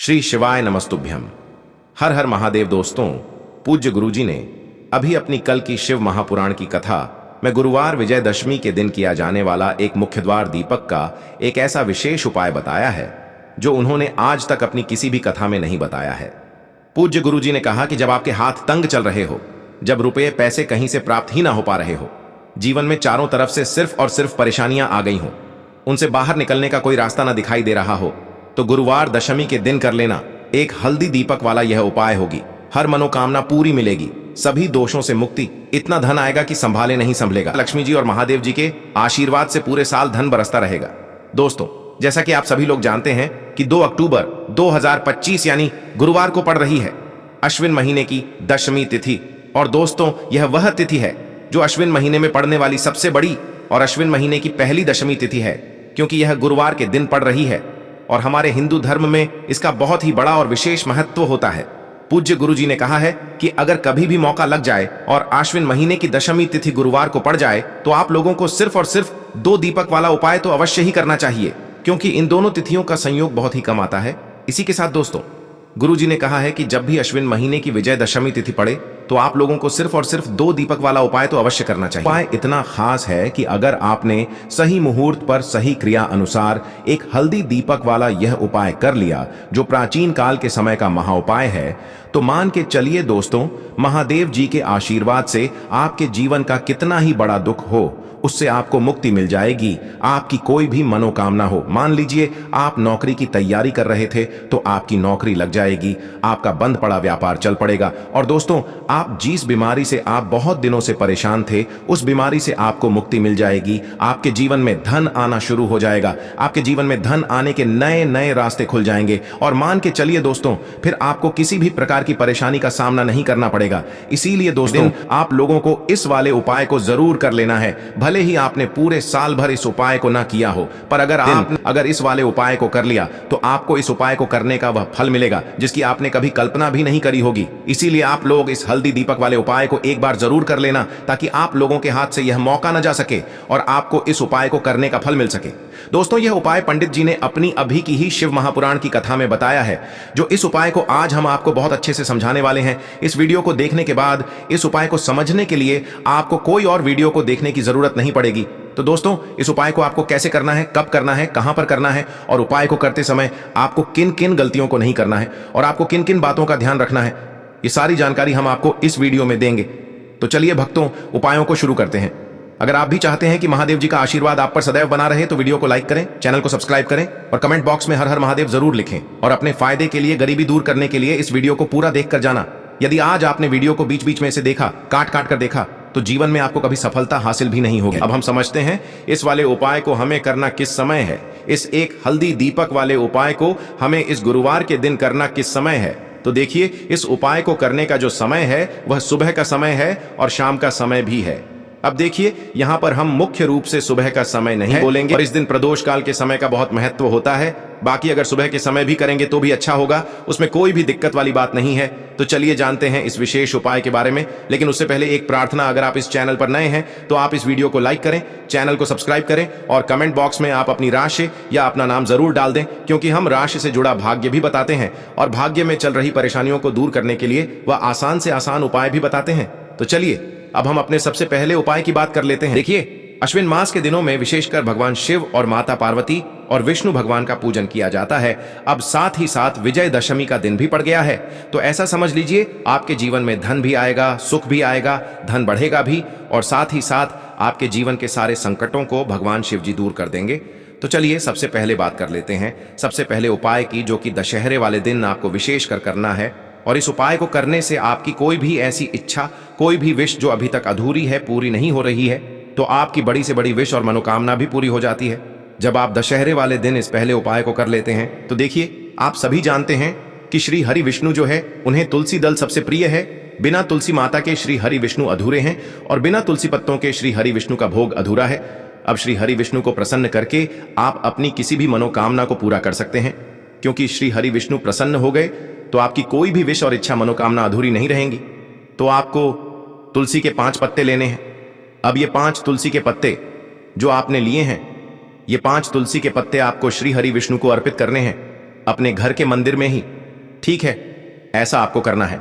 श्री शिवाय नमस्तुभ्यम। हर हर महादेव। दोस्तों, पूज्य गुरुजी ने अभी अपनी कल की शिव महापुराण की कथा में गुरुवार विजयदशमी के दिन किया जाने वाला एक मुख्य द्वार दीपक का एक ऐसा विशेष उपाय बताया है जो उन्होंने आज तक अपनी किसी भी कथा में नहीं बताया है। पूज्य गुरुजी ने कहा कि जब आपके हाथ तंग चल रहे हो, जब रुपये पैसे कहीं से प्राप्त ही ना हो पा रहे हो, जीवन में चारों तरफ से सिर्फ और सिर्फ परेशानियां आ गई हो, उनसे बाहर निकलने का कोई रास्ता ना दिखाई दे रहा हो, तो गुरुवार दशमी के दिन कर लेना एक हल्दी दीपक वाला यह उपाय होगी। हर मनोकामना पूरी मिलेगी, सभी दोषों से मुक्ति, इतना धन आएगा कि संभाले नहीं संभलेगा। लक्ष्मी जी और महादेव जी के आशीर्वाद से पूरे साल धन बरसता रहेगा। दोस्तों, जैसा कि आप सभी लोग जानते हैं कि 2 अक्टूबर 2025 यानी गुरुवार को पड़ रही है अश्विन महीने की दशमी तिथि। और दोस्तों, यह वह तिथि है जो अश्विन महीने में पड़ने वाली सबसे बड़ी और अश्विन महीने की पहली दशमी तिथि है, क्योंकि यह गुरुवार के दिन पड़ रही है और हमारे हिंदू धर्म में इसका बहुत ही बड़ा और विशेष महत्व होता है। पूज्य गुरुजी ने कहा है कि अगर कभी भी मौका लग जाए और आश्विन महीने की दशमी तिथि गुरुवार को पड़ जाए तो आप लोगों को सिर्फ और सिर्फ 2 दीपक वाला उपाय तो अवश्य ही करना चाहिए, क्योंकि इन दोनों तिथियों का संयोग बहुत ही कम आता है। इसी के साथ दोस्तों, गुरुजी ने कहा है कि जब भी अश्विन महीने की विजयदशमी तिथि पड़े तो आप लोगों को सिर्फ और सिर्फ 2 दीपक वाला उपाय तो अवश्य करना चाहिए। उपाय इतना खास है कि अगर आपने सही मुहूर्त पर सही क्रिया अनुसार एक हल्दी दीपक वाला यह उपाय कर लिया, जो प्राचीन काल के समय का महाउपाय है, तो मान के चलिए दोस्तों, महादेव जी के आशीर्वाद से आपके जीवन का कितना ही बड़ा दुख हो, उससे आपको मुक्ति मिल जाएगी। आपकी कोई भी मनोकामना हो, मान लीजिए आप नौकरी की तैयारी कर रहे थे तो आपकी नौकरी लग जाएगी, आपका बंद पड़ा व्यापार चल पड़ेगा। और दोस्तों, आप जिस बीमारी से आप बहुत दिनों से परेशान थे, उस बीमारी से आपको मुक्ति मिल जाएगी। आपके जीवन में धन आना शुरू हो जाएगा, आपके जीवन में धन आने के नए नए रास्ते खुल जाएंगे। और मान के चलिए दोस्तों, फिर आपको किसी भी प्रकार की परेशानी का सामना नहीं करना पड़ेगा। इसीलिए दोस्तों, आप लोगों को इस वाले उपाय को जरूर कर लेना है। भले ही आपने पूरे साल भर इस उपाय को ना किया हो, पर अगर इस वाले उपाय को कर लिया तो आपको इस उपाय को करने का वह फल मिलेगा जिसकी आपने कभी कल्पना भी नहीं करी होगी। इसीलिए आप लोग इस हल्दी दीपक वाले उपाय को एक बार जरूर कर लेना, ताकि आप लोगों के हाथ से यह मौका न जा सके और आपको इस उपाय को करने का फल मिल सके। दोस्तों, यह उपाय पंडित जी ने अपनी अभी की ही शिव महापुराण की कथा में बताया है, जो इस उपाय को आज हम आपको बहुत अच्छे से समझाने वाले हैं। इस वीडियो को देखने के बाद इस उपाय को समझने के लिए आपको कोई और वीडियो को देखने की जरूरत नहीं पड़ेगी। तो दोस्तों, इस उपाय को आपको कैसे करना है, कब करना है, कहां पर करना है, और उपाय को करते समय आपको किन किन गलतियों को नहीं करना है और आपको किन किन बातों का ध्यान रखना है, ये सारी जानकारी हम आपको इस वीडियो में देंगे। तो चलिए भक्तों, उपायों को शुरू करते हैं। अगर आप भी चाहते हैं कि महादेव जी का आशीर्वाद आप पर सदैव बना रहे तो वीडियो को लाइक करें, चैनल को सब्सक्राइब करें और कमेंट बॉक्स में हर हर महादेव जरूर लिखें। और अपने फायदे के लिए, गरीबी दूर करने के लिए इस वीडियो को पूरा देखकर जाना। यदि आज आपने वीडियो को बीच बीच में से देखा, काट काट कर देखा, तो जीवन में आपको कभी सफलता हासिल भी नहीं होगी। अब हम समझते हैं इस वाले उपाय को हमें करना किस समय है। इस एक हल्दी दीपक वाले उपाय को हमें इस गुरुवार के दिन करना किस समय है। तो देखिए, इस उपाय को करने का जो समय है वह सुबह का समय है और शाम का समय भी है। अब देखिए, यहां पर हम मुख्य रूप से सुबह का समय नहीं बोलेंगे और इस दिन प्रदोष काल के समय का बहुत महत्व होता है। बाकी अगर सुबह के समय भी करेंगे तो भी अच्छा होगा, उसमें कोई भी दिक्कत वाली बात नहीं है। तो चलिए जानते हैं इस विशेष उपाय के बारे में। लेकिन उससे पहले एक प्रार्थना, अगर आप इस चैनल पर नए हैं तो आप इस वीडियो को लाइक करें, चैनल को सब्सक्राइब करें और कमेंट बॉक्स में आप अपनी राशि या अपना नाम जरूर डाल दें, क्योंकि हम राशि से जुड़ा भाग्य भी बताते हैं और भाग्य में चल रही परेशानियों को दूर करने के लिए वह आसान से आसान उपाय भी बताते हैं। तो चलिए अब हम अपने सबसे पहले उपाय की बात कर लेते हैं। देखिए, अश्विन मास के दिनों में विशेषकर भगवान शिव और माता पार्वती और विष्णु भगवान का पूजन किया जाता है। अब साथ ही साथ विजयदशमी का दिन भी पड़ गया है, तो ऐसा समझ लीजिए आपके जीवन में धन भी आएगा, सुख भी आएगा, धन बढ़ेगा भी, और साथ ही साथ आपके जीवन के सारे संकटों को भगवान शिव जी दूर कर देंगे। तो चलिए सबसे पहले बात कर लेते हैं सबसे पहले उपाय की, जो कि दशहरे वाले दिन आपको विशेष कर करना है। और इस उपाय को करने से आपकी कोई भी ऐसी इच्छा, कोई भी विश जो अभी तक अधूरी है, पूरी नहीं हो रही है, तो आपकी बड़ी से बड़ी विश और मनोकामना भी पूरी हो जाती है जब आप दशहरे वाले दिन इस पहले उपाय को कर लेते हैं। तो देखिए, आप सभी जानते हैं कि श्री हरि विष्णु जो है, उन्हें तुलसी दल सबसे प्रिय है। बिना तुलसी माता के श्री हरि विष्णु अधूरे हैं और बिना तुलसी पत्तों के श्री हरि विष्णु का भोग अधूरा है। अब श्री हरि विष्णु को प्रसन्न करके आप अपनी किसी भी मनोकामना को पूरा कर सकते हैं, क्योंकि श्री हरि विष्णु प्रसन्न हो गए तो आपकी कोई भी विश और इच्छा, मनोकामना अधूरी नहीं रहेंगी। तो आपको तुलसी के 5 पत्ते लेने हैं। अब ये 5 तुलसी के पत्ते जो आपने लिए हैं, ये 5 तुलसी के पत्ते आपको श्री हरि विष्णु को अर्पित करने हैं। अपने घर के मंदिर में ही ठीक है, ऐसा आपको करना है।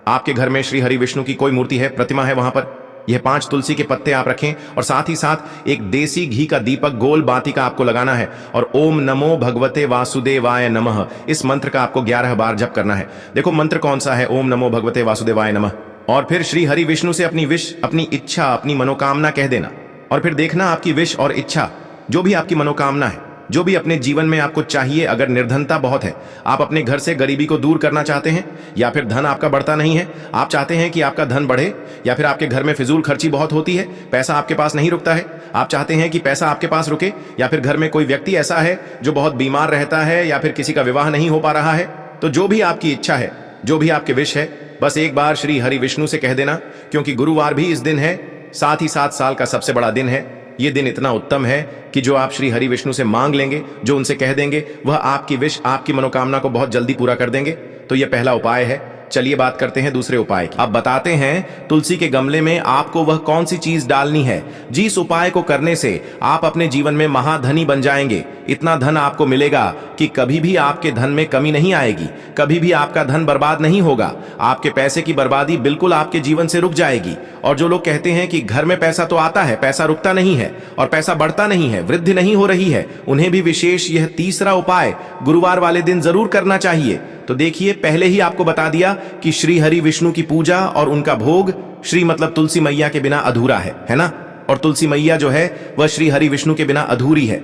आपके घर में श्री हरि विष्णु की कोई मूर्ति है, प्रतिमा है वहां पर, यह 5 तुलसी के पत्ते आप रखें और साथ ही साथ एक देसी घी का दीपक गोल बाती का आपको लगाना है और ओम नमो भगवते वासुदेवाय नमः इस मंत्र का आपको 11 बार जप करना है। देखो मंत्र कौन सा है, ओम नमो भगवते वासुदेवाय नमः। और फिर श्री हरि विष्णु से अपनी विश, अपनी इच्छा, अपनी मनोकामना कह देना और फिर देखना आपकी विश और इच्छा, जो भी आपकी मनोकामना है, जो भी अपने जीवन में आपको चाहिए, अगर निर्धनता बहुत है, आप अपने घर से गरीबी को दूर करना चाहते हैं, या फिर धन आपका बढ़ता नहीं है, आप चाहते हैं कि आपका धन बढ़े, या फिर आपके घर में फिजूल खर्ची बहुत होती है, पैसा आपके पास नहीं रुकता है, आप चाहते हैं कि पैसा आपके पास रुके, या फिर घर में कोई व्यक्ति ऐसा है जो बहुत बीमार रहता है, या फिर किसी का विवाह नहीं हो पा रहा है, तो जो भी आपकी इच्छा है, जो भी आपके विश है, बस एक बार श्री हरि विष्णु से कह देना। क्योंकि गुरुवार भी इस दिन है, साथ ही साथ साल का सबसे बड़ा दिन है। ये दिन इतना उत्तम है कि जो आप श्री हरि विष्णु से मांग लेंगे, जो उनसे कह देंगे, वह आपकी विश, आपकी मनोकामना को बहुत जल्दी पूरा कर देंगे। तो यह पहला उपाय है। चलिए बात करते हैं दूसरे उपाय की। अब बताते हैं तुलसी के गमले में आपको वह कौन सी चीज डालनी है जिस उपाय को करने से आप अपने जीवन में महाधनी बन जाएंगे। इतना धन आपको मिलेगा कि कभी भी आपके धन में कमी नहीं आएगी, कभी भी आपका धन बर्बाद नहीं होगा, आपके पैसे की बर्बादी बिल्कुल आपके जीवन से रुक जाएगी। और जो लोग कहते हैं कि घर में पैसा तो आता है, पैसा रुकता नहीं है और पैसा बढ़ता नहीं है, वृद्धि नहीं हो रही है, उन्हें भी विशेष यह तीसरा उपाय गुरुवार वाले दिन जरूर करना चाहिए। तो देखिए, पहले ही आपको बता दिया कि श्री हरि विष्णु की पूजा और उनका भोग, श्री मतलब तुलसी मैया के बिना अधूरा है ना। और तुलसी मैया जो है वह श्री हरि विष्णु के बिना अधूरी है।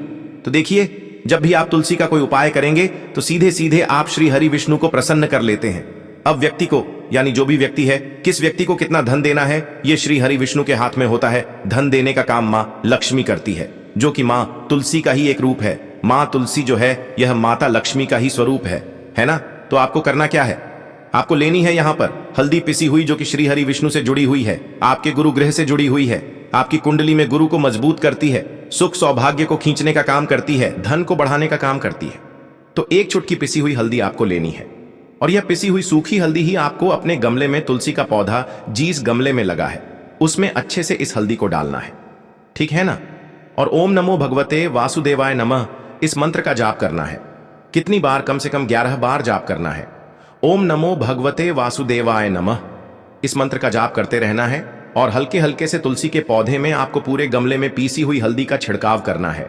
तो देखिए, जब भी आप तुलसी का कोई उपाय करेंगे तो सीधे सीधे आप श्री हरि विष्णु को प्रसन्न कर लेते हैं। अब व्यक्ति को, यानी जो भी व्यक्ति है, किस व्यक्ति को कितना धन देना है, यह श्री हरि विष्णु के हाथ में होता है। धन देने का काम मां लक्ष्मी करती है, जो कि मां तुलसी का ही एक रूप है। मां तुलसी जो है यह माता लक्ष्मी का ही स्वरूप है ना। तो आपको करना क्या है, आपको लेनी है यहां पर हल्दी पिसी हुई, जो कि श्री हरि विष्णु से जुड़ी हुई है, आपके गुरु ग्रह से जुड़ी हुई है, आपकी कुंडली में गुरु को मजबूत करती है, सुख सौभाग्य को खींचने का काम करती है, धन को बढ़ाने का काम करती है। तो एक चुटकी पिसी हुई हल्दी आपको लेनी है और यह पिसी हुई सूखी हल्दी ही आपको अपने गमले में, तुलसी का पौधा जिस गमले में लगा है उसमें अच्छे से इस हल्दी को डालना है, ठीक है ना। और ओम नमो भगवते वासुदेवाय नमः इस मंत्र का जाप करना है। कितनी बार, कम से कम 11 बार जाप करना है। ओम नमो भगवते वासुदेवाय नमः इस मंत्र का जाप करते रहना है और हल्के हल्के से तुलसी के पौधे में आपको पूरे गमले में पीसी हुई हल्दी का छिड़काव करना है।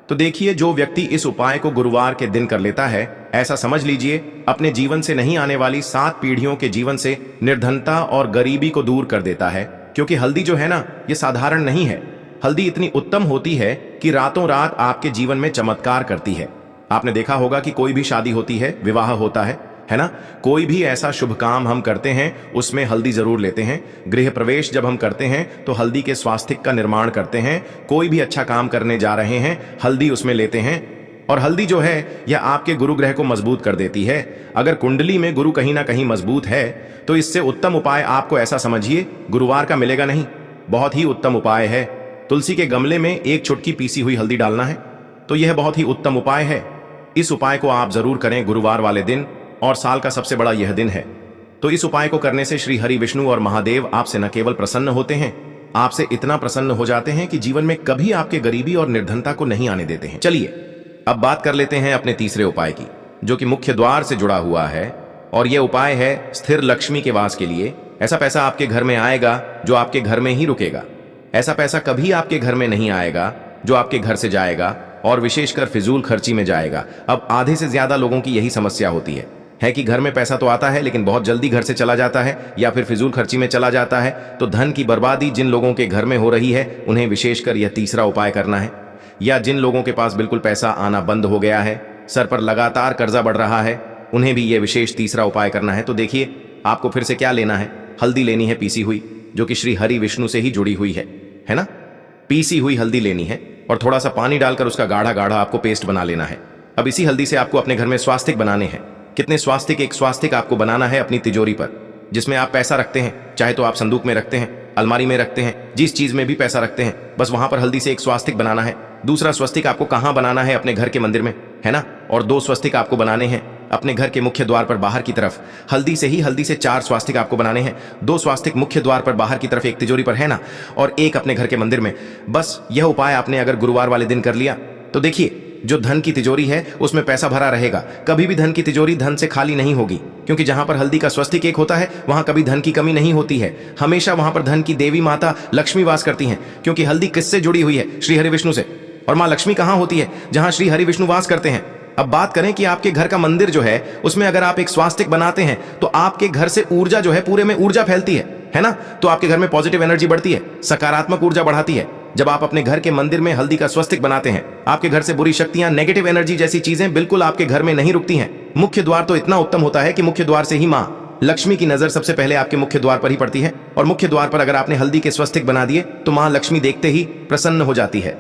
तो देखिए, जो व्यक्ति इस उपाय को गुरुवार के दिन कर लेता है, ऐसा समझ लीजिए अपने जीवन से नहीं आने वाली 7 पीढ़ियों के जीवन से निर्धनता और गरीबी को दूर कर देता है। क्योंकि हल्दी जो है ना, ये साधारण नहीं है। हल्दी इतनी उत्तम होती है कि रातों रात आपके जीवन में चमत्कार करती है। आपने देखा होगा कि कोई भी शादी होती है, विवाह होता है ना, कोई भी ऐसा शुभ काम हम करते हैं उसमें हल्दी जरूर लेते हैं। गृह प्रवेश जब हम करते हैं तो हल्दी के स्वास्तिक का निर्माण करते हैं। कोई भी अच्छा काम करने जा रहे हैं, हल्दी उसमें लेते हैं। और हल्दी जो है यह आपके गुरु ग्रह को मजबूत कर देती है। अगर कुंडली में गुरु कहीं ना कहीं मजबूत है तो इससे उत्तम उपाय आपको, ऐसा समझिए, गुरुवार का मिलेगा नहीं। बहुत ही उत्तम उपाय है। तुलसी के गमले में एक चुटकी पीसी हुई हल्दी डालना है, तो यह बहुत ही उत्तम उपाय है। इस उपाय को आप जरूर करें गुरुवार वाले दिन, और साल का सबसे बड़ा यह दिन है। तो इस उपाय को करने से श्री हरि विष्णु और महादेव आपसे न केवल प्रसन्न होते हैं, आपसे इतना प्रसन्न हो जाते हैं कि जीवन में कभी आपके गरीबी और निर्धनता को नहीं आने देते हैं। चलिए अब बात कर लेते हैं अपने तीसरे उपाय की, जो कि मुख्य द्वार से जुड़ा हुआ है। और यह उपाय है स्थिर लक्ष्मी के वास के लिए। ऐसा पैसा आपके घर में आएगा जो आपके घर में ही रुकेगा। ऐसा पैसा कभी आपके घर में नहीं आएगा जो आपके घर से जाएगा, और विशेषकर फिजूल खर्ची में जाएगा। अब आधे से ज्यादा लोगों की यही समस्या होती है कि घर में पैसा तो आता है लेकिन बहुत जल्दी घर से चला जाता है, या फिर फिजूल खर्ची में चला जाता है। तो धन की बर्बादी जिन लोगों के घर में हो रही है, उन्हें विशेषकर यह तीसरा उपाय करना है। या जिन लोगों के पास बिल्कुल पैसा आना बंद हो गया है, सर पर लगातार कर्जा बढ़ रहा है, उन्हें भी यह विशेष तीसरा उपाय करना है। तो देखिए, आपको फिर से क्या लेना है, हल्दी लेनी है पीसी हुई, जो कि श्री हरि विष्णु से ही जुड़ी हुई है ना। पीसी हुई हल्दी लेनी है और थोड़ा सा पानी डालकर उसका गाढ़ा गाढ़ा आपको पेस्ट बना लेना है। अब इसी हल्दी से आपको अपने घर में स्वास्तिक बनाने हैं। कितने स्वास्तिक? एक स्वास्तिक आपको बनाना है अपनी तिजोरी पर, जिसमें आप पैसा रखते हैं। चाहे तो आप संदूक में रखते हैं, अलमारी में रखते हैं, जिस चीज में भी पैसा रखते हैं, बस वहां पर हल्दी से एक स्वास्तिक बनाना है। दूसरा स्वस्तिक आपको कहां बनाना है? अपने घर के मंदिर में, है ना। और 2 स्वस्तिक आपको बनाने हैं अपने घर के मुख्य द्वार पर बाहर की तरफ। हल्दी से 4 स्वास्तिक आपको बनाने हैं। 2 स्वास्तिक मुख्य द्वार पर बाहर की तरफ एक तिजोरी पर, है ना, और एक अपने घर के मंदिर में। बस यह उपाय आपने अगर गुरुवार वाले दिन कर लिया तो देखिए, जो धन की तिजोरी है उसमें पैसा भरा रहेगा। कभी भी धन की तिजोरी धन से खाली नहीं होगी। क्योंकि जहां पर हल्दी का स्वस्तिक एक होता है वहां कभी धन की कमी नहीं होती है। हमेशा वहां पर धन की देवी माता लक्ष्मी वास करती हैं, क्योंकि हल्दी किससे जुड़ी हुई है? श्री हरि विष्णु से। और मां लक्ष्मी कहां होती है? जहां श्री हरि विष्णु वास करते हैं। अब बात करें कि आपके घर का मंदिर जो है उसमें अगर आप एक स्वास्तिक बनाते हैं तो आपके घर से ऊर्जा जो है पूरे में ऊर्जा फैलती है ना? तो आपके घर में पॉजिटिव एनर्जी बढ़ती है, सकारात्मक ऊर्जा बढ़ाती है। जब आप अपने घर के मंदिर में हल्दी का स्वस्तिक बनाते हैं, आपके घर से बुरी शक्तियां, नेगेटिव एनर्जी जैसी चीजें बिल्कुल आपके घर में नहीं रुकती हैं। मुख्य द्वार तो इतना उत्तम होता है कि मुख्य द्वार से ही मां लक्ष्मी की नजर सबसे पहले आपके मुख्य द्वार पर ही पड़ती है। और मुख्य द्वार पर अगर आपने हल्दी के स्वस्तिक बना दिए तो मां लक्ष्मी देखते ही प्रसन्न हो जाती है,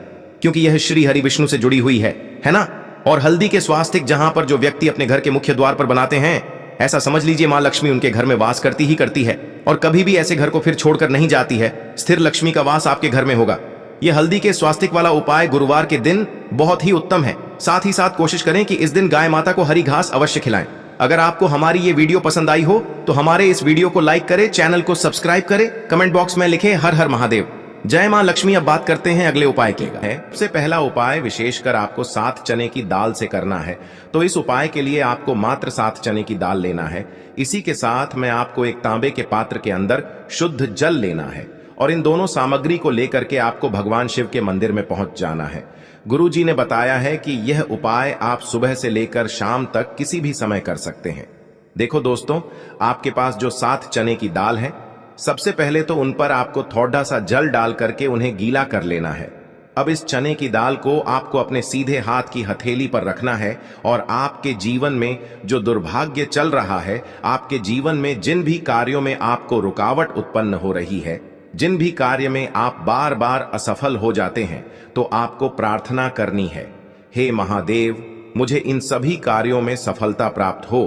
क्योंकि यह श्री हरि विष्णु से जुड़ी हुई है ना? और हल्दी के स्वास्तिक जहां पर जो व्यक्ति अपने घर के मुख्य द्वार पर बनाते हैं, ऐसा समझ लीजिए मां लक्ष्मी उनके घर में वास करती ही करती है और कभी भी ऐसे घर को फिर छोड़कर नहीं जाती है। स्थिर लक्ष्मी का वास आपके घर में होगा। यह हल्दी के स्वास्तिक वाला उपाय गुरुवार के दिन बहुत ही उत्तम है। साथ ही साथ कोशिश करें कि इस दिन गाय माता को हरी घास अवश्य खिलाएं। अगर आपको हमारी ये वीडियो पसंद आई हो तो हमारे इस वीडियो को लाइक करें, चैनल को सब्सक्राइब करें, कमेंट बॉक्स में लिखें हर हर महादेव, जय मां लक्ष्मी। अब बात करते हैं अगले उपाय की। सबसे पहला उपाय विशेषकर आपको 7 चने की दाल से करना है। तो इस उपाय के लिए आपको मात्र 7 चने की दाल लेना है। इसी के साथ में आपको एक तांबे के पात्र के अंदर शुद्ध जल लेना है और इन दोनों सामग्री को लेकर के आपको भगवान शिव के मंदिर में पहुंच जाना है। गुरु जी ने बताया है कि यह उपाय आप सुबह से लेकर शाम तक किसी भी समय कर सकते हैं। देखो दोस्तों, आपके पास जो 7 चने की दाल है, सबसे पहले तो उन पर आपको थोड़ा सा जल डाल करके उन्हें गीला कर लेना है। अब इस चने की दाल को आपको अपने सीधे हाथ की हथेली पर रखना है और आपके जीवन में जो दुर्भाग्य चल रहा है, आपके जीवन में जिन भी कार्यों में आपको रुकावट उत्पन्न हो रही है, जिन भी कार्य में आप बार बार असफल हो जाते हैं, तो आपको प्रार्थना करनी है, हे महादेव, मुझे इन सभी कार्यों में सफलता प्राप्त हो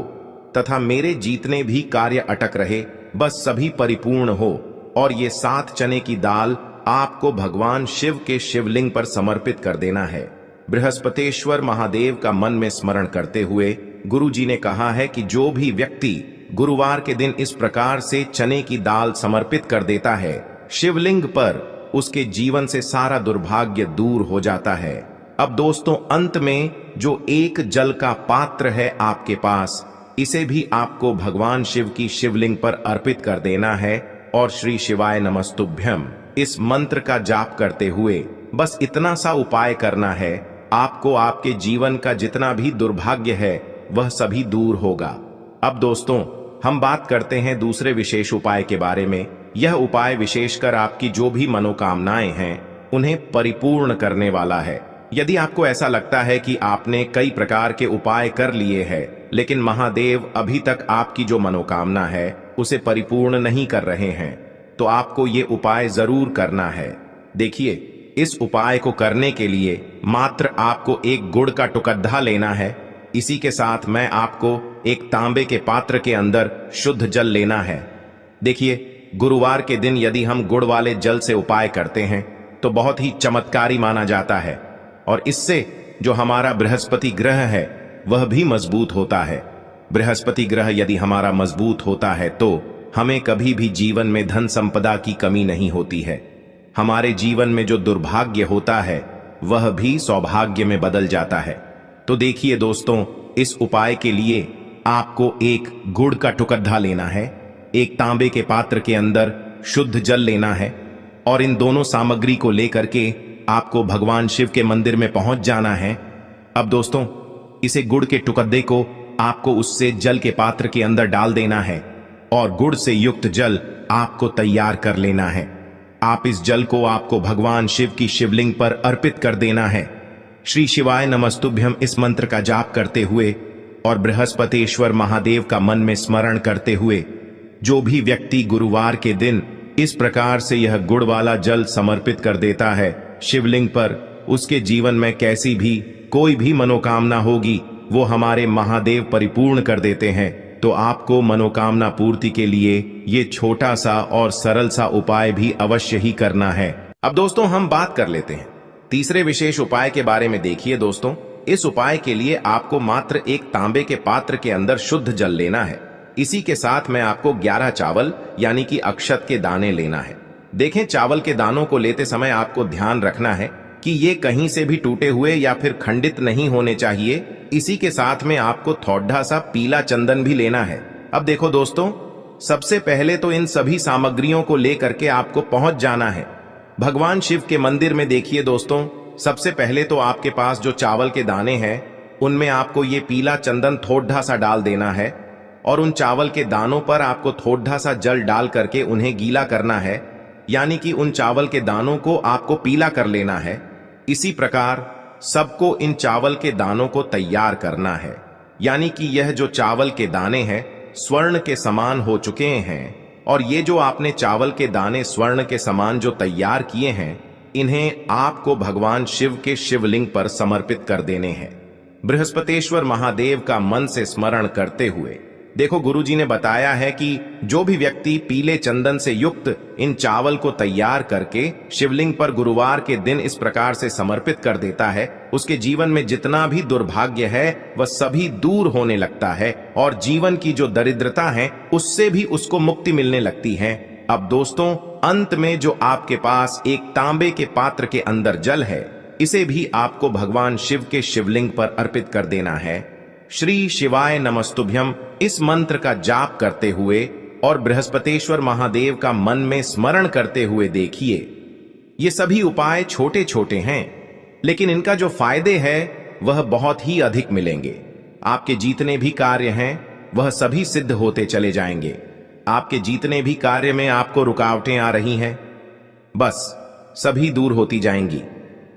तथा मेरे जितने भी कार्य अटक रहे बस सभी परिपूर्ण हो। और ये 7 चने की दाल आपको भगवान शिव के शिवलिंग पर समर्पित कर देना है। बृहस्पतेश्वर महादेव का मन में स्मरण करते हुए गुरु जी ने कहा है कि जो भी व्यक्ति गुरुवार के दिन इस प्रकार से चने की दाल समर्पित कर देता है शिवलिंग पर, उसके जीवन से सारा दुर्भाग्य दूर हो जाता है। अब दोस्तों, अंत में जो एक जल का पात्र है आपके पास, इसे भी आपको भगवान शिव की शिवलिंग पर अर्पित कर देना है और श्री शिवाय नमस्तुभ्यम इस मंत्र का जाप करते हुए बस इतना सा उपाय करना है। आपको आपके जीवन का जितना भी दुर्भाग्य है वह सभी दूर होगा। अब दोस्तों, हम बात करते हैं दूसरे विशेष उपाय के बारे में। यह उपाय विशेषकर आपकी जो भी मनोकामनाएं हैं उन्हें परिपूर्ण करने वाला है। यदि आपको ऐसा लगता है कि आपने कई प्रकार के उपाय कर लिए हैं लेकिन महादेव अभी तक आपकी जो मनोकामना है उसे परिपूर्ण नहीं कर रहे हैं, तो आपको ये उपाय जरूर करना है। देखिए, इस उपाय को करने के लिए मात्र आपको एक गुड़ का टुकड़ा लेना है। इसी के साथ मैं आपको एक तांबे के पात्र के अंदर शुद्ध जल लेना है। देखिए, गुरुवार के दिन यदि हम गुड़ वाले जल से उपाय करते हैं तो बहुत ही चमत्कारी माना जाता है और इससे जो हमारा बृहस्पति ग्रह है वह भी मजबूत होता है। बृहस्पति ग्रह यदि हमारा मजबूत होता है तो हमें कभी भी जीवन में धन संपदा की कमी नहीं होती है। हमारे जीवन में जो दुर्भाग्य होता है वह भी सौभाग्य में बदल जाता है। तो देखिए दोस्तों, इस उपाय के लिए आपको एक गुड़ का टुकड़ा लेना है, एक तांबे के पात्र के अंदर शुद्ध जल लेना है और इन दोनों सामग्री को लेकर के आपको भगवान शिव के मंदिर में पहुंच जाना है। अब दोस्तों, इसे गुड़ के टुकड़े को आपको उससे जल के पात्र के अंदर डाल देना है और गुड़ से युक्त जल आपको तैयार कर लेना है। आप इस जल को आपको भगवान शिव की शिवलिंग पर अर्पित कर देना है। श्री शिवाय नमस्तुभ्यम इस मंत्र का जाप करते हुए और बृहस्पतेश्वर महादेव का मन में स्मरण करते हुए जो भी व्यक्ति गुरुवार के दिन इस प्रकार से यह गुड़ वाला जल समर्पित कर देता है शिवलिंग पर, उसके जीवन में कैसी भी कोई भी मनोकामना होगी वो हमारे महादेव परिपूर्ण कर देते हैं। तो आपको मनोकामना पूर्ति के लिए ये छोटा सा और सरल सा उपाय भी अवश्य ही करना है। अब दोस्तों, हम बात कर लेते हैं तीसरे विशेष उपाय के बारे में। देखिए दोस्तों, इस उपाय के लिए आपको मात्र एक तांबे के पात्र के अंदर शुद्ध जल लेना है। इसी के साथ में आपको 11 चावल यानी कि अक्षत के दाने लेना है। देखें, चावल के दानों को लेते समय आपको ध्यान रखना है कि ये कहीं से भी टूटे हुए या फिर खंडित नहीं होने चाहिए। इसी के साथ में आपको थोड़ा सा पीला चंदन भी लेना है। अब देखो दोस्तों, सबसे पहले तो इन सभी सामग्रियों को लेकर के आपको पहुंच जाना है भगवान शिव के मंदिर में। देखिए दोस्तों, सबसे पहले तो आपके पास जो चावल के दाने हैं उनमें आपको ये पीला चंदन थोड़ा सा डाल देना है और उन चावल के दानों पर आपको थोड़ा सा जल डाल करके उन्हें गीला करना है, यानी कि उन चावल के दानों को आपको पीला कर लेना है। इसी प्रकार सबको इन चावल के दानों को तैयार करना है, यानी कि यह जो चावल के दाने हैं स्वर्ण के समान हो चुके हैं। और ये जो आपने चावल के दाने स्वर्ण के समान जो तैयार किए हैं, इन्हें आपको भगवान शिव के शिवलिंग पर समर्पित कर देने हैं बृहस्पतेश्वर महादेव का मन से स्मरण करते हुए। देखो, गुरुजी ने बताया है कि जो भी व्यक्ति पीले चंदन से युक्त इन चावल को तैयार करके शिवलिंग पर गुरुवार के दिन इस प्रकार से समर्पित कर देता है, उसके जीवन में जितना भी दुर्भाग्य है वह सभी दूर होने लगता है और जीवन की जो दरिद्रता है उससे भी उसको मुक्ति मिलने लगती है। अब दोस्तों, अंत में जो आपके पास एक तांबे के पात्र के अंदर जल है, इसे भी आपको भगवान शिव के शिवलिंग पर अर्पित कर देना है। श्री शिवाय नमस्तुभ्यम इस मंत्र का जाप करते हुए और बृहस्पतेश्वर महादेव का मन में स्मरण करते हुए देखिए, ये सभी उपाय छोटे छोटे हैं लेकिन इनका जो फायदे हैं वह बहुत ही अधिक मिलेंगे। आपके जितने भी कार्य हैं वह सभी सिद्ध होते चले जाएंगे। आपके जितने भी कार्य में आपको रुकावटें आ रही हैं, बस सभी दूर होती जाएंगी।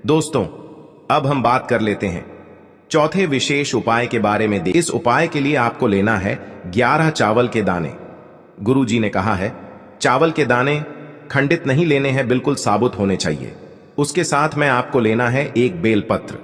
दोस्तों, अब हम बात कर लेते हैं चौथे विशेष उपाय के बारे में। इस उपाय के लिए आपको लेना है 11 चावल के दाने। गुरुजी ने कहा है चावल के दाने खंडित नहीं लेने हैं, बिल्कुल साबुत होने चाहिए। उसके साथ में आपको लेना है एक बेलपत्र।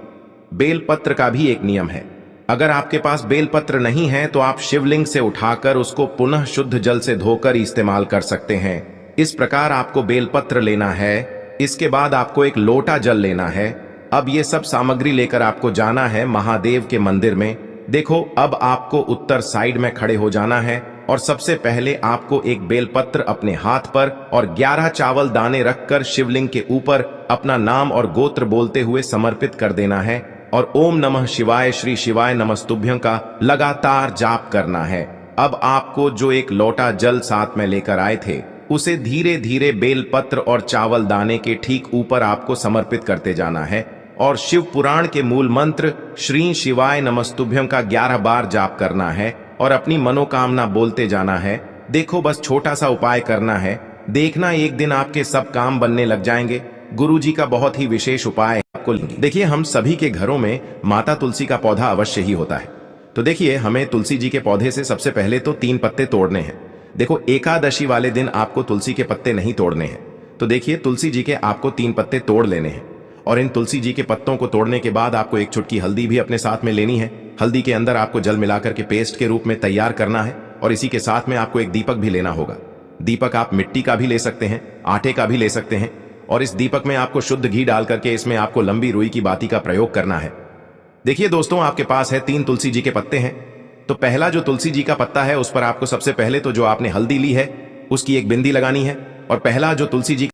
बेलपत्र का भी एक नियम है, अगर आपके पास बेलपत्र नहीं है तो आप शिवलिंग से उठाकर उसको पुनः शुद्ध जल से धोकर इस्तेमाल कर सकते हैं। इस प्रकार आपको बेलपत्र लेना है। इसके बाद आपको एक लोटा जल लेना है। अब ये सब सामग्री लेकर आपको जाना है महादेव के मंदिर में। देखो, अब आपको उत्तर साइड में खड़े हो जाना है और सबसे पहले आपको एक बेलपत्र अपने हाथ पर और 11 चावल दाने रखकर शिवलिंग के ऊपर अपना नाम और गोत्र बोलते हुए समर्पित कर देना है और ओम नमः शिवाय श्री शिवाय नमस्तुभ्यं का लगातार जाप करना है। अब आपको जो एक लोटा जल साथ में लेकर आए थे उसे धीरे धीरे बेलपत्र और चावल दाने के ठीक ऊपर आपको समर्पित करते जाना है और शिव पुराण के मूल मंत्र श्री शिवाय नमस्तुभ्यं का 11 बार जाप करना है और अपनी मनोकामना बोलते जाना है। देखो, बस छोटा सा उपाय करना है, देखना एक दिन आपके सब काम बनने लग जाएंगे। गुरुजी का बहुत ही विशेष उपाय आपको लेंगे। देखिए, हम सभी के घरों में माता तुलसी का पौधा अवश्य ही होता है। तो देखिए, हमें तुलसी जी के पौधे से सबसे पहले तो 3 पत्ते तोड़ने हैं। देखो, एकादशी वाले दिन आपको तुलसी के पत्ते नहीं तोड़ने हैं। तो देखिए, तुलसी जी के आपको 3 पत्ते तोड़ लेने हैं और इन तुलसी जी के पत्तों को तोड़ने के बाद आपको एक चुटकी हल्दी भी अपने साथ में लेनी है। हल्दी के अंदर आपको जल मिलाकर के पेस्ट के रूप में तैयार करना है और इसी के साथ में आपको एक दीपक भी लेना होगा। दीपक आप मिट्टी का भी ले सकते हैं, आटे का भी ले सकते हैं और इस दीपक में आपको शुद्ध घी डाल करके इसमें आपको लंबी रुई की बाती का प्रयोग करना है। देखिए दोस्तों, आपके पास है 3 तुलसी जी के पत्ते हैं। तो पहला जो तुलसी जी का पत्ता है उस पर आपको सबसे पहले तो जो आपने हल्दी ली है उसकी एक बिंदी लगानी है और पहला जो तुलसी जी